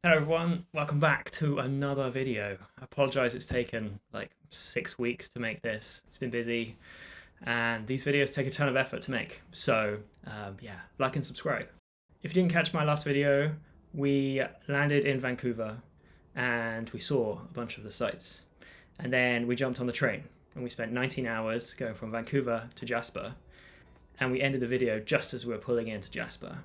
Hello everyone, welcome back to another video. I apologise it's taken like 6 weeks to make this. It's been busy and these videos take a ton of effort to make. So yeah, like and subscribe. If you didn't catch my last video, we landed in Vancouver and we saw a bunch of the sights. And then we jumped on the train and we spent 19 hours going from Vancouver to Jasper. And we ended the video just as we were pulling into Jasper.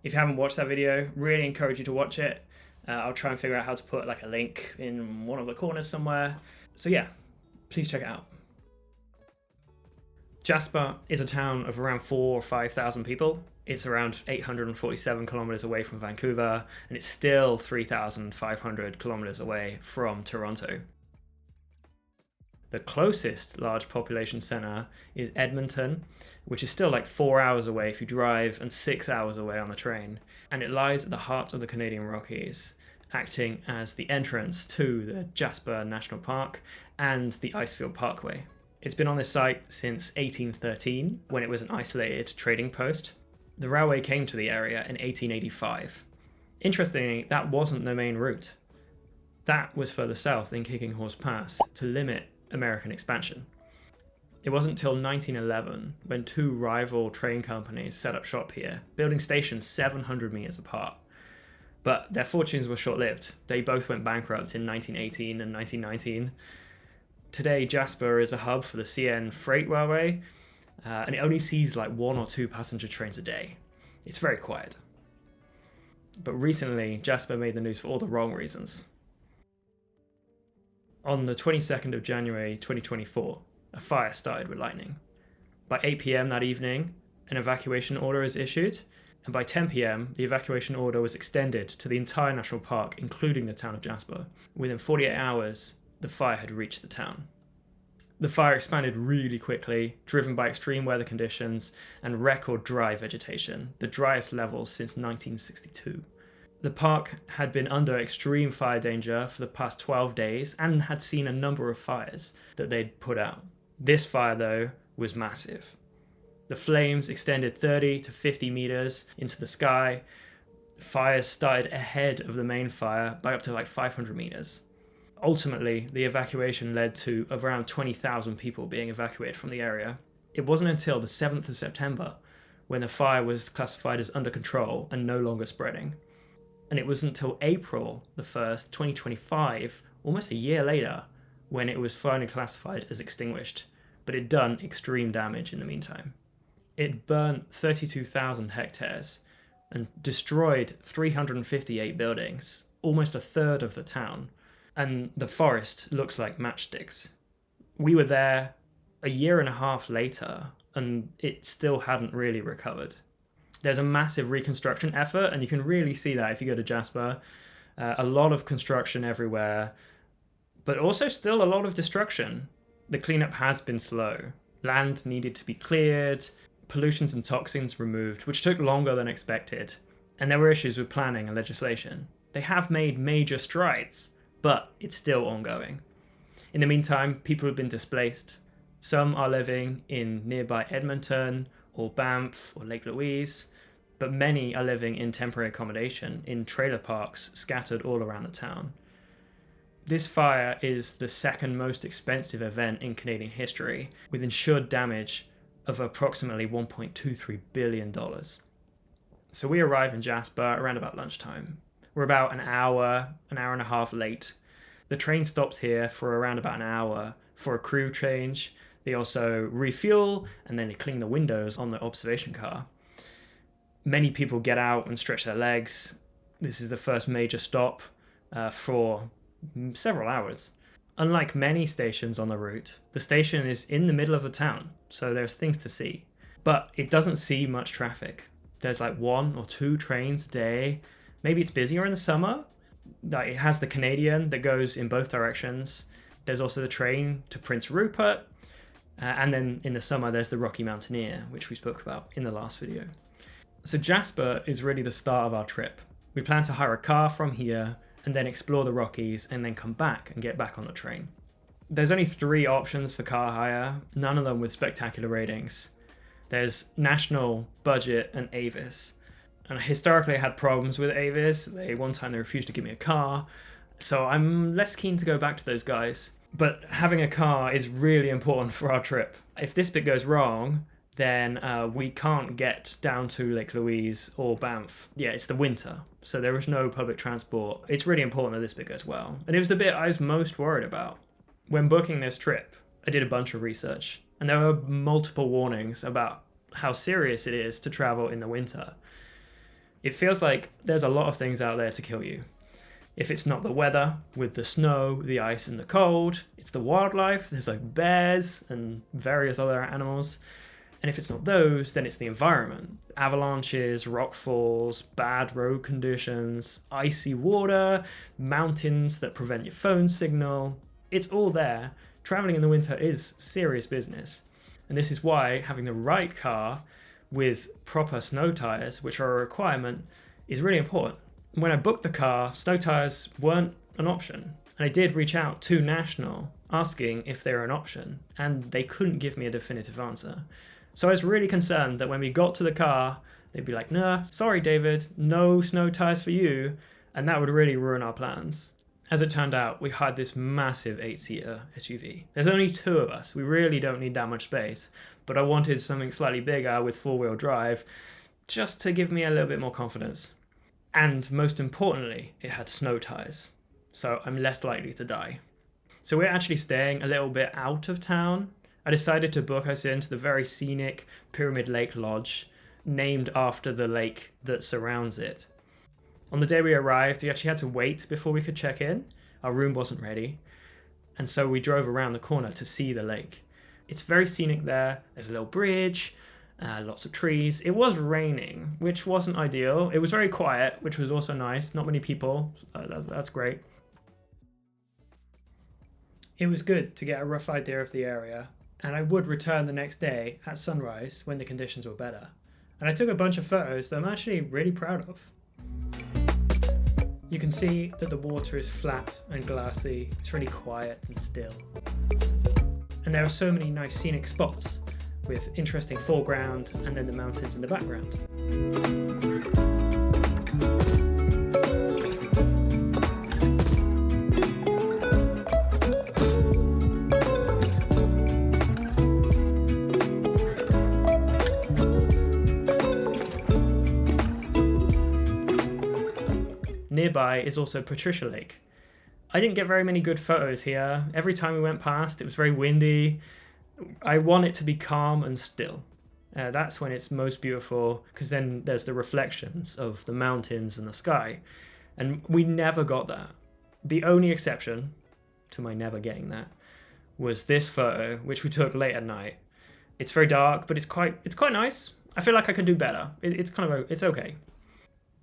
If you haven't watched that video, really encourage you to watch it. I'll try and figure out how to put like a link in one of the corners somewhere. So yeah, please check it out. Jasper is a town of around 4,000 or 5,000 people. It's around 847 kilometers away from Vancouver, and it's still 3,500 kilometers away from Toronto. The closest large population center is Edmonton, which is still like 4 hours away if you drive and 6 hours away on the train. And it lies at the heart of the Canadian Rockies, acting as the entrance to the Jasper National Park and the Icefield Parkway. It's been on this site since 1813, when it was an isolated trading post. The railway came to the area in 1885. Interestingly, that wasn't the main route. That was further south in Kicking Horse Pass to limit American expansion. It wasn't until 1911 when two rival train companies set up shop here, building stations 700 meters apart. But their fortunes were short-lived. They both went bankrupt in 1918 and 1919. Today, Jasper is a hub for the CN Freight Railway, and it only sees like 1 or 2 passenger trains a day. It's very quiet. But recently, Jasper made the news for all the wrong reasons. On the 22nd of January 2024, a fire started with lightning. By 8 p.m. that evening, an evacuation order is issued, and by 10 p.m. the evacuation order was extended to the entire national park, including the town of Jasper. Within 48 hours, the fire had reached the town. The fire expanded really quickly, driven by extreme weather conditions and record dry vegetation, the driest levels since 1962. The park had been under extreme fire danger for the past 12 days and had seen a number of fires that they'd put out. This fire, though, was massive. The flames extended 30 to 50 meters into the sky. Fires started ahead of the main fire by up to like 500 meters. Ultimately, the evacuation led to around 20,000 people being evacuated from the area. It wasn't until the 7th of September when the fire was classified as under control and no longer spreading. And it was until April the 1st, 2025, almost a year later, when it was finally classified as extinguished, but it'd done extreme damage in the meantime. It burnt 32,000 hectares and destroyed 358 buildings, almost a third of the town, and the forest looks like matchsticks. We were there a year and a half later, and it still hadn't really recovered. There's a massive reconstruction effort, and you can really see that if you go to Jasper. A lot of construction everywhere, but also still a lot of destruction. The cleanup has been slow. Land needed to be cleared, pollutions and toxins removed, which took longer than expected, and there were issues with planning and legislation. They have made major strides, but it's still ongoing. In the meantime, people have been displaced. Some are living in nearby Edmonton or Banff or Lake Louise, but many are living in temporary accommodation in trailer parks scattered all around the town. This fire is the second most expensive event in Canadian history, with insured damage of approximately $1.23 billion. So we arrive in Jasper around about lunchtime. We're about an hour and a half late. The train stops here for around about an hour for a crew change. They also refuel, and then they clean the windows on the observation car. Many people get out and stretch their legs. This is the first major stop for several hours. Unlike many stations on the route, the station is in the middle of the town, so there's things to see. But it doesn't see much traffic. There's like 1 or 2 trains a day. Maybe it's busier in the summer. It has the Canadian that goes in both directions. There's also the train to Prince Rupert. And then in the summer, there's the Rocky Mountaineer, which we spoke about in the last video. So Jasper is really the start of our trip. We plan to hire a car from here and then explore the Rockies and then come back and get back on the train. There's only 3 options for car hire, none of them with spectacular ratings. There's National, Budget, and Avis. And historically I had problems with Avis. One time they refused to give me a car. So I'm less keen to go back to those guys. But having a car is really important for our trip. If this bit goes wrong, then we can't get down to Lake Louise or Banff. Yeah, it's the winter, so there is no public transport. It's really important that this bit goes well. And it was the bit I was most worried about. When booking this trip, I did a bunch of research, and there were multiple warnings about how serious it is to travel in the winter. It feels like there's a lot of things out there to kill you. If it's not the weather, with the snow, the ice, and the cold, it's the wildlife. There's like bears and various other animals. And if it's not those, then it's the environment. Avalanches, rock falls, bad road conditions, icy water, mountains that prevent your phone signal. It's all there. Traveling in the winter is serious business. And this is why having the right car with proper snow tires, which are a requirement, is really important. When I booked the car, snow tires weren't an option. And I did reach out to National asking if they were an option, and they couldn't give me a definitive answer. So I was really concerned that when we got to the car, they'd be like, nah, sorry, David, no snow tires for you. And that would really ruin our plans. As it turned out, we had this massive 8-seater SUV. There's only 2 of us. We really don't need that much space. But I wanted something slightly bigger with 4-wheel drive, just to give me a little bit more confidence. And most importantly, it had snow tires. So I'm less likely to die. So we're actually staying a little bit out of town. I decided to book us into the very scenic Pyramid Lake Lodge, named after the lake that surrounds it. On the day we arrived, we actually had to wait before we could check in. Our room wasn't ready. And so we drove around the corner to see the lake. It's very scenic there. There's a little bridge, lots of trees. It was raining, which wasn't ideal. It was very quiet, which was also nice. Not many people. That's great. It was good to get a rough idea of the area, and I would return the next day at sunrise when the conditions were better. And I took a bunch of photos that I'm actually really proud of. You can see that the water is flat and glassy. It's really quiet and still. And there are so many nice scenic spots with interesting foreground and then the mountains in the background. Nearby is also Patricia Lake. I didn't get very many good photos here. Every time we went past, it was very windy. I want it to be calm and still. That's when it's most beautiful, because then there's the reflections of the mountains and the sky. And we never got that. The only exception to my never getting that was this photo, which we took late at night. It's very dark, but it's quite nice. I feel like I could do better. It's okay.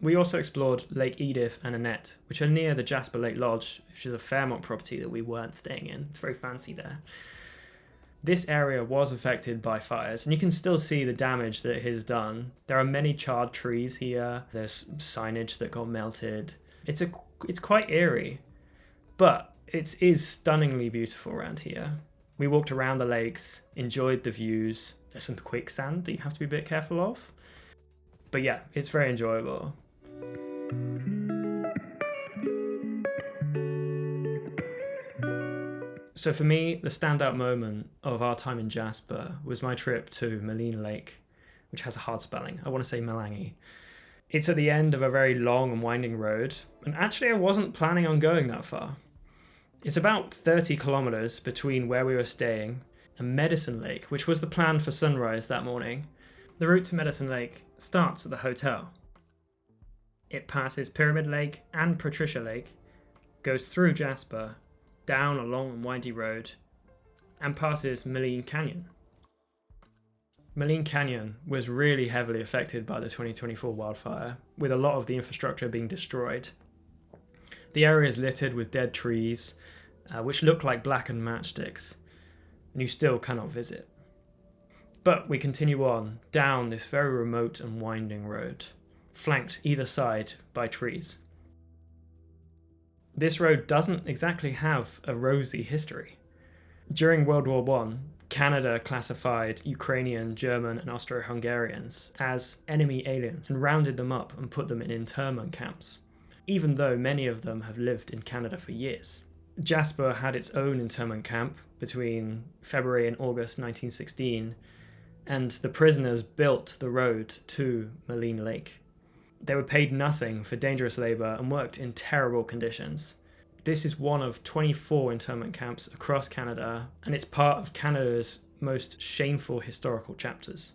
We also explored Lake Edith and Annette, which are near the Jasper Lake Lodge, which is a Fairmont property that we weren't staying in. It's very fancy there. This area was affected by fires, and you can still see the damage that it has done. There are many charred trees here. There's signage that got melted. It's quite eerie, but it is stunningly beautiful around here. We walked around the lakes, enjoyed the views. There's some quicksand that you have to be a bit careful of. But yeah, it's very enjoyable. So for me, the standout moment of our time in Jasper was my trip to Maligne Lake, which has a hard spelling. I want to say Maligne. It's at the end of a very long and winding road, and actually I wasn't planning on going that far. It's about 30 kilometers between where we were staying and Medicine Lake, which was the plan for sunrise that morning. The route to Medicine Lake starts at the hotel. It passes Pyramid Lake and Patricia Lake, goes through Jasper, down a long and windy road, and passes Maligne Canyon. Maligne Canyon was really heavily affected by the 2024 wildfire, with a lot of the infrastructure being destroyed. The area is littered with dead trees, which look like blackened matchsticks, and you still cannot visit. But we continue on down this very remote and winding road, flanked either side by trees. This road doesn't exactly have a rosy history. During World War I, Canada classified Ukrainian, German, and Austro-Hungarians as enemy aliens and rounded them up and put them in internment camps, even though many of them have lived in Canada for years. Jasper had its own internment camp between February and August 1916, and the prisoners built the road to Maligne Lake. They were paid nothing for dangerous labour and worked in terrible conditions. This is one of 24 internment camps across Canada, and it's part of Canada's most shameful historical chapters.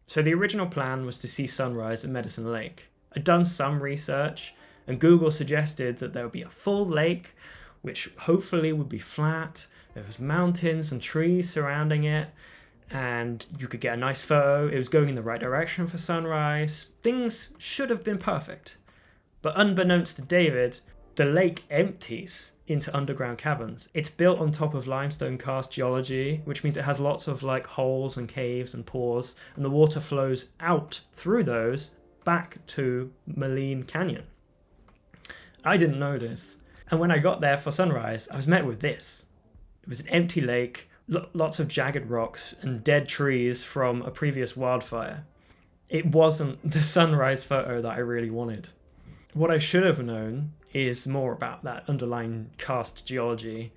So the original plan was to see sunrise at Medicine Lake. I'd done some research, and Google suggested that there would be a full lake, which hopefully would be flat. There was mountains and trees surrounding it, and you could get a nice photo. It was going in the right direction for sunrise. Things should have been perfect. But unbeknownst to David, the lake empties into underground caverns. It's built on top of limestone karst geology, which means it has lots of holes and caves and pores, and the water flows out through those back to Maligne Canyon. I didn't know this. And when I got there for sunrise, I was met with this. It was an empty lake, lots of jagged rocks and dead trees from a previous wildfire. It wasn't the sunrise photo that I really wanted. What I should have known is more about that underlying karst geology.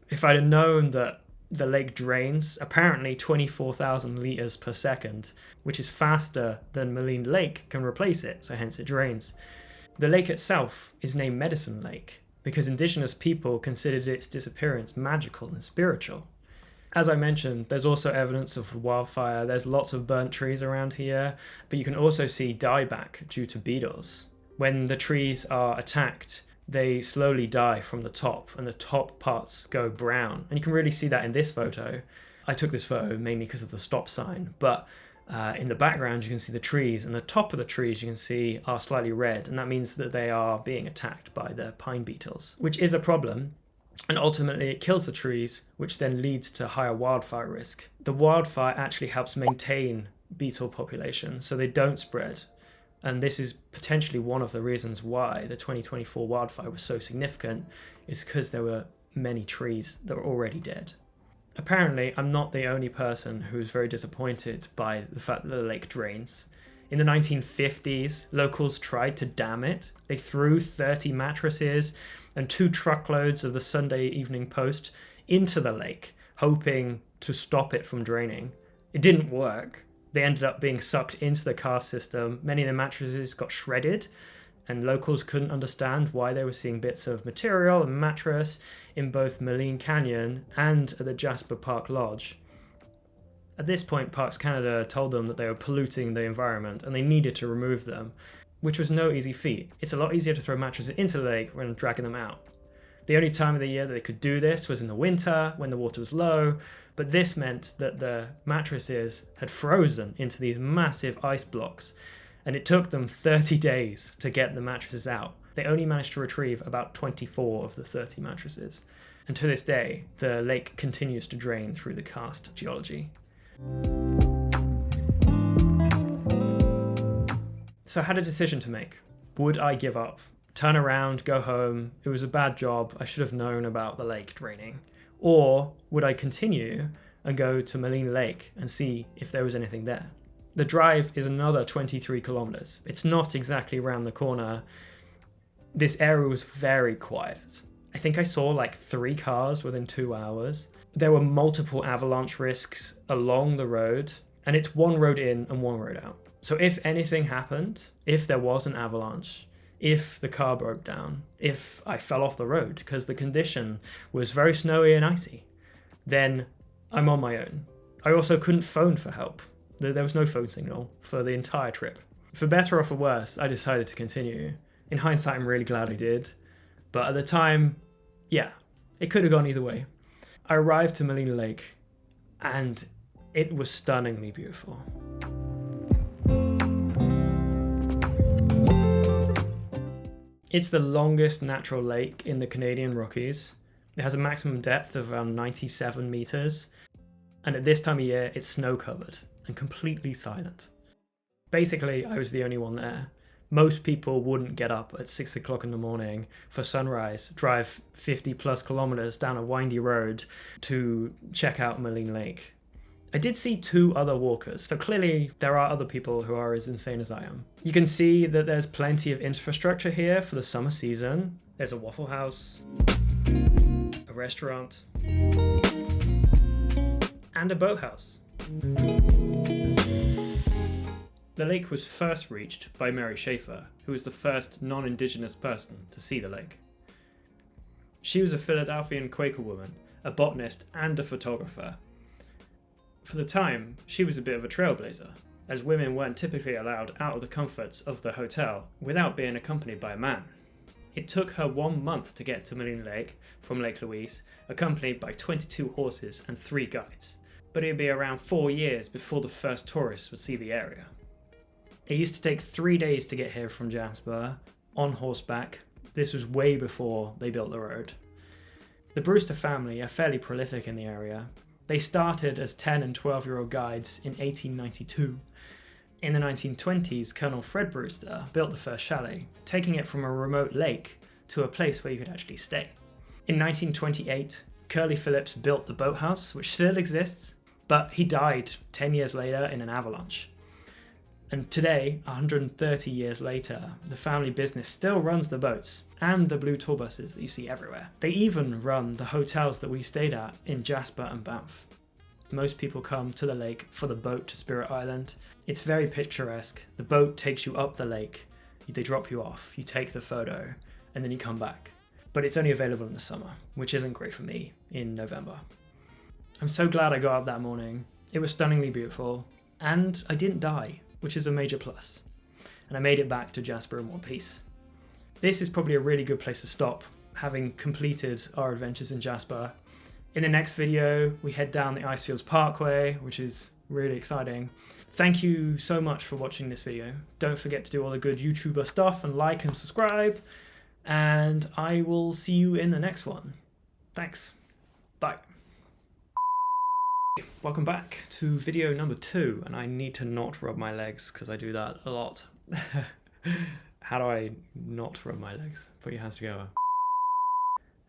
If I'd have known that the lake drains apparently 24,000 litres per second, which is faster than Maligne Lake can replace it, so hence it drains. The lake itself is named Medicine Lake because Indigenous people considered its disappearance magical and spiritual. As I mentioned, there's also evidence of wildfire. There's lots of burnt trees around here, but you can also see dieback due to beetles. When the trees are attacked, they slowly die from the top, and the top parts go brown. And you can really see that in this photo. I took this photo mainly because of the stop sign, but in the background you can see the trees, and the top of the trees you can see are slightly red, and that means that they are being attacked by the pine beetles, which is a problem. And ultimately it kills the trees, which then leads to higher wildfire risk. The wildfire actually helps maintain beetle population so they don't spread. And this is potentially one of the reasons why the 2024 wildfire was so significant, is because there were many trees that were already dead. Apparently, I'm not the only person who was very disappointed by the fact that the lake drains. In the 1950s, locals tried to dam it. They threw 30 mattresses and 2 truckloads of the Sunday Evening Post into the lake, hoping to stop it from draining. It didn't work. They ended up being sucked into the karst system. Many of the mattresses got shredded, and locals couldn't understand why they were seeing bits of material and mattress in both Maligne Canyon and at the Jasper Park Lodge. At this point, Parks Canada told them that they were polluting the environment and they needed to remove them, which was no easy feat. It's a lot easier to throw mattresses into the lake than dragging them out. The only time of the year that they could do this was in the winter when the water was low, but this meant that the mattresses had frozen into these massive ice blocks, and it took them 30 days to get the mattresses out. They only managed to retrieve about 24 of the 30 mattresses, and to this day, the lake continues to drain through the karst geology. So I had a decision to make. Would I give up? Turn around, go home? It was a bad job. I should have known about the lake draining. Or would I continue and go to Maligne Lake and see if there was anything there? The drive is another 23 kilometers. It's not exactly around the corner. This area was very quiet. I think I saw 3 cars within 2 hours. There were multiple avalanche risks along the road, and it's one road in and one road out. So if anything happened, if there was an avalanche, if the car broke down, if I fell off the road because the condition was very snowy and icy, then I'm on my own. I also couldn't phone for help. There was no phone signal for the entire trip. For better or for worse, I decided to continue. In hindsight, I'm really glad I did. But at the time, yeah, it could have gone either way. I arrived to Maligne Lake, and it was stunningly beautiful. It's the longest natural lake in the Canadian Rockies. It has a maximum depth of around 97 meters, and at this time of year, it's snow-covered and completely silent. Basically, I was the only one there. Most people wouldn't get up at 6 o'clock in the morning for sunrise, drive 50 plus kilometers down a windy road to check out Maligne Lake. I did see 2 other walkers, so clearly there are other people who are as insane as I am. You can see that there's plenty of infrastructure here for the summer season. There's a Waffle House, a restaurant, and a boathouse. The lake was first reached by Mary Schaefer, who was the first non-Indigenous person to see the lake. She was a Philadelphian Quaker woman, a botanist and a photographer. For the time, she was a bit of a trailblazer, as women weren't typically allowed out of the comforts of the hotel without being accompanied by a man. It took her 1 month to get to Maligne Lake from Lake Louise, accompanied by 22 horses and 3 guides, but it'd be around 4 years before the first tourists would see the area. It used to take 3 days to get here from Jasper, on horseback. This was way before they built the road. The Brewster family are fairly prolific in the area. They started as 10 and 12-year-old guides in 1892. In the 1920s, Colonel Fred Brewster built the first chalet, taking it from a remote lake to a place where you could actually stay. In 1928, Curly Phillips built the boathouse, which still exists, but he died 10 years later in an avalanche. And today, 130 years later, the family business still runs the boats and the blue tour buses that you see everywhere. They even run the hotels that we stayed at in Jasper and Banff. Most people come to the lake for the boat to Spirit Island. It's very picturesque. The boat takes you up the lake, they drop you off, you take the photo, and then you come back. But it's only available in the summer, which isn't great for me in November. I'm so glad I got up that morning. It was stunningly beautiful, and I didn't die, which is a major plus. And I made it back to Jasper in one piece. This is probably a really good place to stop, having completed our adventures in Jasper. In the next video, we head down the Icefields Parkway, which is really exciting. Thank you so much for watching this video. Don't forget to do all the good YouTuber stuff and like and subscribe. And I will see you in the next one. Thanks. Bye. Welcome back to video number 2, and I need to not rub my legs because I do that a lot. How do I not rub my legs? Put your hands together.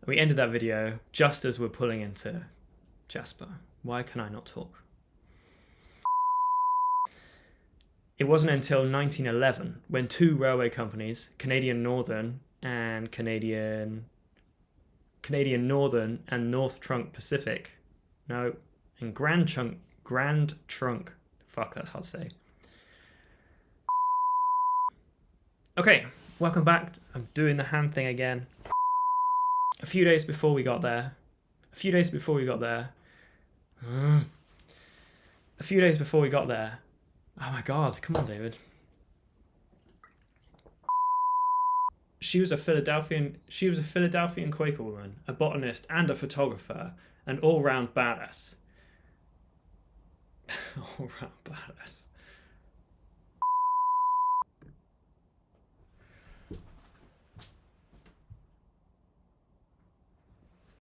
We ended that video just as we're pulling into Jasper. Why can I not talk? It wasn't until 1911 when 2 railway companies, Canadian Northern and North Trunk Pacific, and Grand Trunk, fuck, that's hard to say. Okay, welcome back. I'm doing the hand thing again. A few days before we got there, oh my god, come on, David. She was a Philadelphian Quaker woman, a botanist and a photographer, an all-round badass. All-round badass.